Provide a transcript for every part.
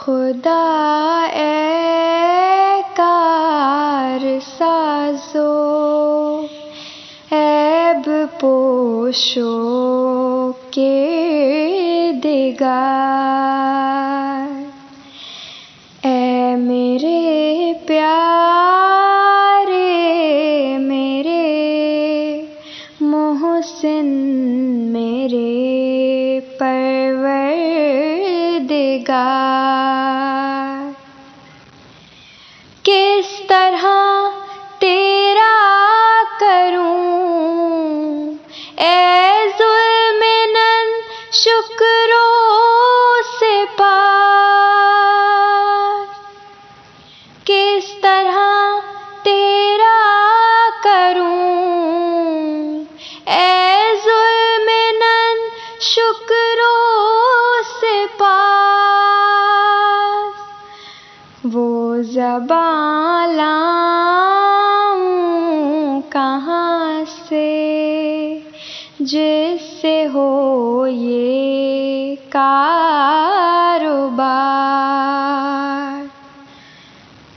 खुदा ए कार साजो ऐब पोशो के दिगार, ए मेरे प्यारे मेरे मोहसिन मेरे परवरदिगार। किस तरह तेरा करूं ए ज़ुल्म-ए-नन शुक्रों से पार, किस तरह तेरा करूं ए ज़ुल्म-ए-नन शुक्रों से पार। वो ज़बां लाऊं कहाँ से जिससे हो ये कारोबार।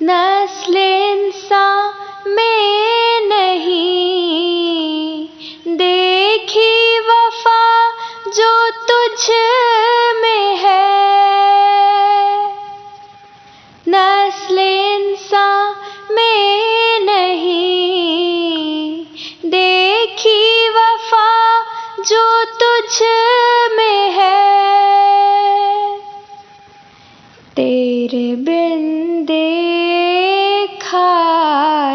नस्ल इंसान में नहीं देखी वफा जो तुझ में है, नस्ल इंसान में नहीं देखी वफा जो तुझ में है। तेरे बिन देखा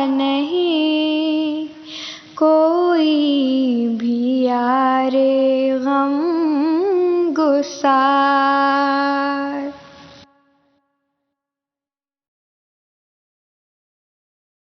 नहीं कोई भी यारे